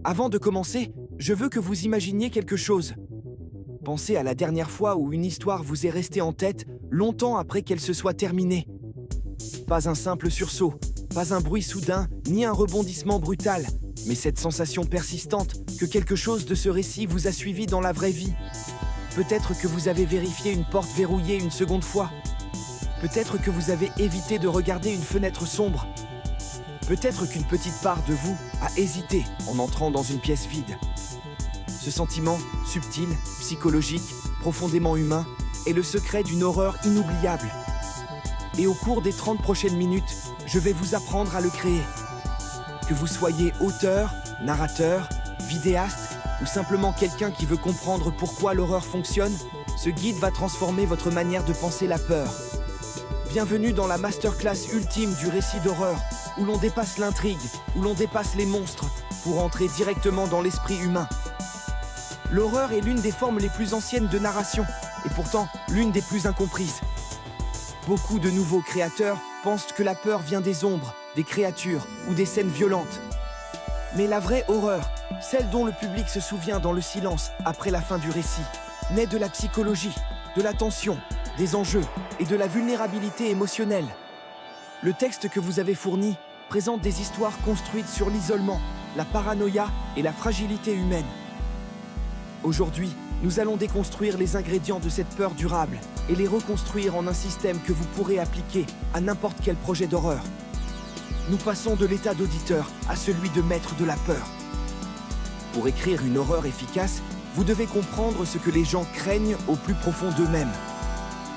Avant de commencer, je veux que vous imaginiez quelque chose. Pensez à la dernière fois où une histoire vous est restée en tête longtemps après qu'elle se soit terminée. Pas un simple sursaut, pas un bruit soudain, ni un rebondissement brutal, mais cette sensation persistante que quelque chose de ce récit vous a suivi dans la vraie vie. Peut-être que vous avez vérifié une porte verrouillée une seconde fois. Peut-être que vous avez évité de regarder une fenêtre sombre. Peut-être qu'une petite part de vous a hésité en entrant dans une pièce vide. Ce sentiment, subtil, psychologique, profondément humain, est le secret d'une horreur inoubliable. Et au cours des 30 prochaines minutes, je vais vous apprendre à le créer. Que vous soyez auteur, narrateur, vidéaste ou simplement quelqu'un qui veut comprendre pourquoi l'horreur fonctionne, ce guide va transformer votre manière de penser la peur. Bienvenue dans la masterclass ultime du récit d'horreur, où l'on dépasse l'intrigue, où l'on dépasse les monstres, pour entrer directement dans l'esprit humain. L'horreur est l'une des formes les plus anciennes de narration, et pourtant l'une des plus incomprises. Beaucoup de nouveaux créateurs pensent que la peur vient des ombres, des créatures ou des scènes violentes. Mais la vraie horreur, celle dont le public se souvient dans le silence après la fin du récit, naît de la psychologie, de la tension, des enjeux et de la vulnérabilité émotionnelle. Le texte que vous avez fourni présente des histoires construites sur l'isolement, la paranoïa et la fragilité humaine. Aujourd'hui, nous allons déconstruire les ingrédients de cette peur durable et les reconstruire en un système que vous pourrez appliquer à n'importe quel projet d'horreur. Nous passons de l'état d'auditeur à celui de maître de la peur. Pour écrire une horreur efficace, vous devez comprendre ce que les gens craignent au plus profond d'eux-mêmes.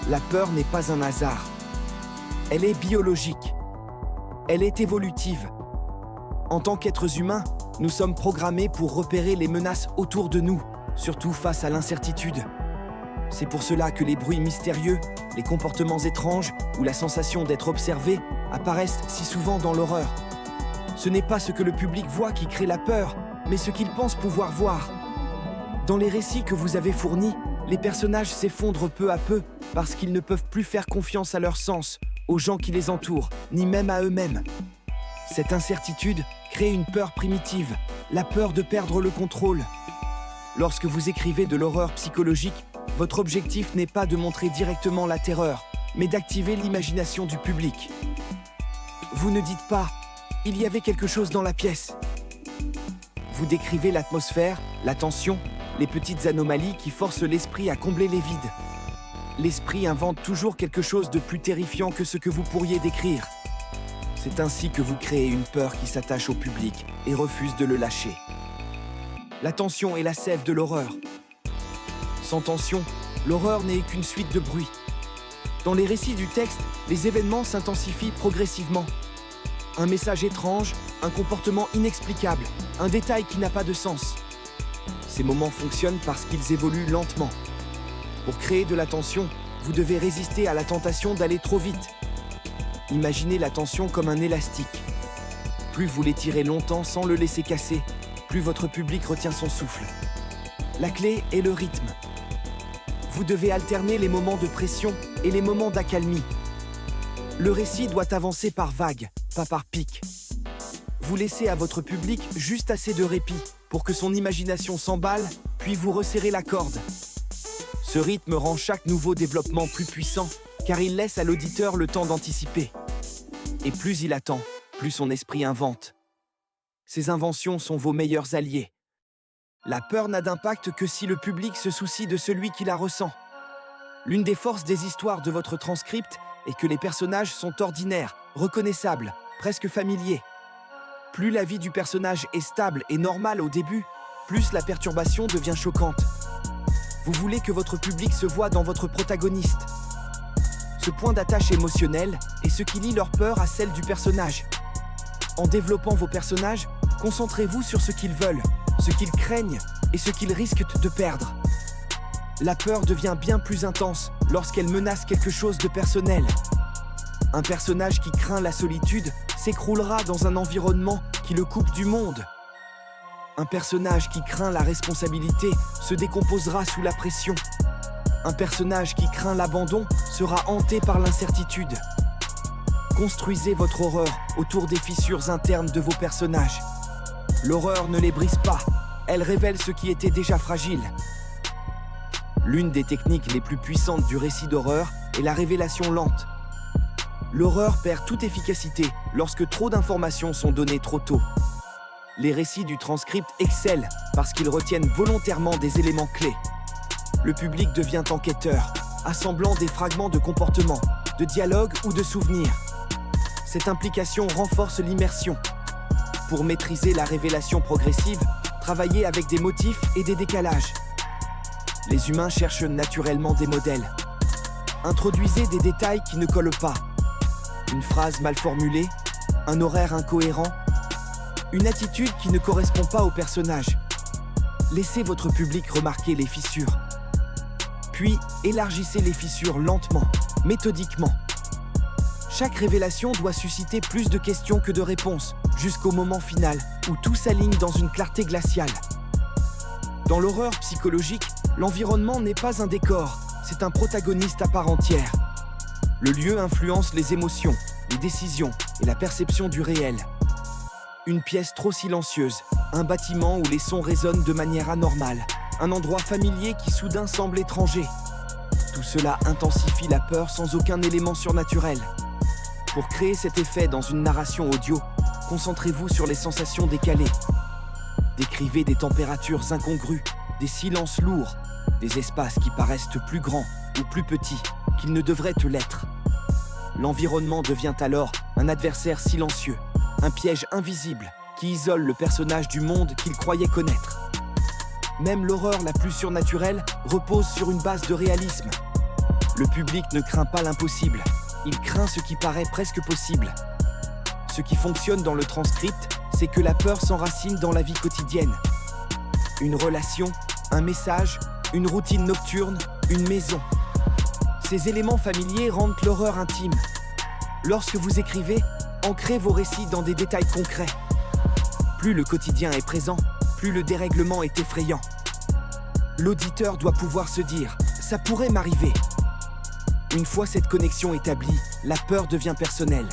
La peur n'est pas un hasard. Elle est biologique. Elle est évolutive. En tant qu'êtres humains, nous sommes programmés pour repérer les menaces autour de nous, surtout face à l'incertitude. C'est pour cela que les bruits mystérieux, les comportements étranges ou la sensation d'être observé apparaissent si souvent dans l'horreur. Ce n'est pas ce que le public voit qui crée la peur, mais ce qu'il pense pouvoir voir. Dans les récits que vous avez fournis, les personnages s'effondrent peu à peu parce qu'ils ne peuvent plus faire confiance à leur sens, aux gens qui les entourent, ni même à eux-mêmes. Cette incertitude crée une peur primitive, la peur de perdre le contrôle. Lorsque vous écrivez de l'horreur psychologique, votre objectif n'est pas de montrer directement la terreur, mais d'activer l'imagination du public. Vous ne dites pas « il y avait quelque chose dans la pièce ». Vous décrivez l'atmosphère, la tension, les petites anomalies qui forcent l'esprit à combler les vides. L'esprit invente toujours quelque chose de plus terrifiant que ce que vous pourriez décrire. C'est ainsi que vous créez une peur qui s'attache au public et refuse de le lâcher. La tension est la sève de l'horreur. Sans tension, l'horreur n'est qu'une suite de bruits. Dans les récits du texte, les événements s'intensifient progressivement. Un message étrange, un comportement inexplicable, un détail qui n'a pas de sens. Ces moments fonctionnent parce qu'ils évoluent lentement. Pour créer de la tension, vous devez résister à la tentation d'aller trop vite. Imaginez la tension comme un élastique. Plus vous l'étirez longtemps sans le laisser casser, plus votre public retient son souffle. La clé est le rythme. Vous devez alterner les moments de pression et les moments d'accalmie. Le récit doit avancer par vagues, pas par pics. Vous laissez à votre public juste assez de répit pour que son imagination s'emballe, puis vous resserrez la corde. Ce rythme rend chaque nouveau développement plus puissant, car il laisse à l'auditeur le temps d'anticiper. Et plus il attend, plus son esprit invente. Ces inventions sont vos meilleurs alliés. La peur n'a d'impact que si le public se soucie de celui qui la ressent. L'une des forces des histoires de votre transcript est que les personnages sont ordinaires, reconnaissables, presque familiers. Plus la vie du personnage est stable et normale au début, plus la perturbation devient choquante. Vous voulez que votre public se voie dans votre protagoniste. Ce point d'attache émotionnel est ce qui lie leur peur à celle du personnage. En développant vos personnages, concentrez-vous sur ce qu'ils veulent, ce qu'ils craignent et ce qu'ils risquent de perdre. La peur devient bien plus intense lorsqu'elle menace quelque chose de personnel. Un personnage qui craint la solitude s'écroulera dans un environnement qui le coupe du monde. Un personnage qui craint la responsabilité se décomposera sous la pression. Un personnage qui craint l'abandon sera hanté par l'incertitude. Construisez votre horreur autour des fissures internes de vos personnages. L'horreur ne les brise pas, elle révèle ce qui était déjà fragile. L'une des techniques les plus puissantes du récit d'horreur est la révélation lente. L'horreur perd toute efficacité lorsque trop d'informations sont données trop tôt. Les récits du transcript excellent parce qu'ils retiennent volontairement des éléments clés. Le public devient enquêteur, assemblant des fragments de comportement, de dialogue ou de souvenirs. Cette implication renforce l'immersion. Pour maîtriser la révélation progressive, travaillez avec des motifs et des décalages. Les humains cherchent naturellement des modèles. Introduisez des détails qui ne collent pas. Une phrase mal formulée, un horaire incohérent, une attitude qui ne correspond pas au personnage. Laissez votre public remarquer les fissures. Puis, élargissez les fissures lentement, méthodiquement. Chaque révélation doit susciter plus de questions que de réponses, jusqu'au moment final, où tout s'aligne dans une clarté glaciale. Dans l'horreur psychologique, l'environnement n'est pas un décor, c'est un protagoniste à part entière. Le lieu influence les émotions, les décisions et la perception du réel. Une pièce trop silencieuse, un bâtiment où les sons résonnent de manière anormale, un endroit familier qui soudain semble étranger. Tout cela intensifie la peur sans aucun élément surnaturel. Pour créer cet effet dans une narration audio, concentrez-vous sur les sensations décalées. Décrivez des températures incongrues, des silences lourds, des espaces qui paraissent plus grands ou plus petits qu'ils ne devraient l'être. L'environnement devient alors un adversaire silencieux, un piège invisible qui isole le personnage du monde qu'il croyait connaître. Même l'horreur la plus surnaturelle repose sur une base de réalisme. Le public ne craint pas l'impossible, il craint ce qui paraît presque possible. Ce qui fonctionne dans le transcript, c'est que la peur s'enracine dans la vie quotidienne. Une relation, un message, une routine nocturne, une maison. Ces éléments familiers rendent l'horreur intime. Lorsque vous écrivez, ancrez vos récits dans des détails concrets. Plus le quotidien est présent, plus le dérèglement est effrayant. L'auditeur doit pouvoir se dire « ça pourrait m'arriver ». Une fois cette connexion établie, la peur devient personnelle.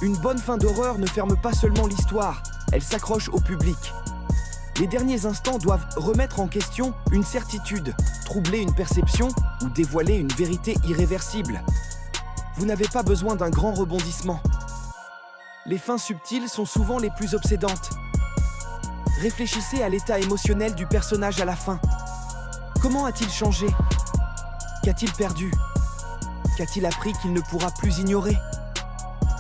Une bonne fin d'horreur ne ferme pas seulement l'histoire, elle s'accroche au public. Les derniers instants doivent remettre en question une certitude, troubler une perception ou dévoiler une vérité irréversible. Vous n'avez pas besoin d'un grand rebondissement. Les fins subtiles sont souvent les plus obsédantes. Réfléchissez à l'état émotionnel du personnage à la fin. Comment a-t-il changé? Qu'a-t-il perdu? Qu'a-t-il appris qu'il ne pourra plus ignorer?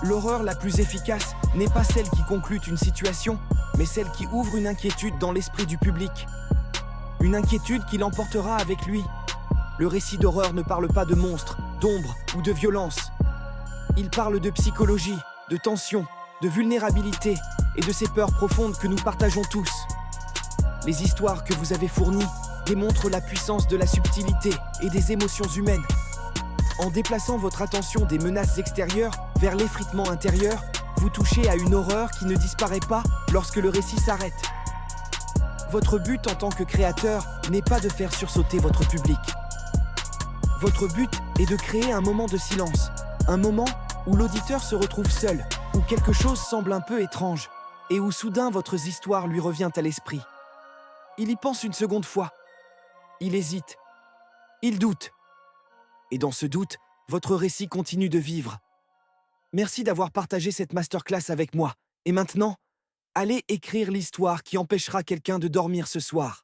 L'horreur la plus efficace n'est pas celle qui conclut une situation, mais celle qui ouvre une inquiétude dans l'esprit du public. Une inquiétude qui l'emportera avec lui. Le récit d'horreur ne parle pas de monstres, d'ombres ou de violence. Il parle de psychologie, de tension, de vulnérabilité et de ces peurs profondes que nous partageons tous. Les histoires que vous avez fournies démontrent la puissance de la subtilité et des émotions humaines. En déplaçant votre attention des menaces extérieures vers l'effritement intérieur, vous touchez à une horreur qui ne disparaît pas lorsque le récit s'arrête. Votre but en tant que créateur n'est pas de faire sursauter votre public. Votre but est de créer un moment de silence, un moment où l'auditeur se retrouve seul, où quelque chose semble un peu étrange, et où soudain votre histoire lui revient à l'esprit. Il y pense une seconde fois. Il hésite. Il doute. Et dans ce doute, votre récit continue de vivre. Merci d'avoir partagé cette masterclass avec moi. Et maintenant, allez écrire l'histoire qui empêchera quelqu'un de dormir ce soir.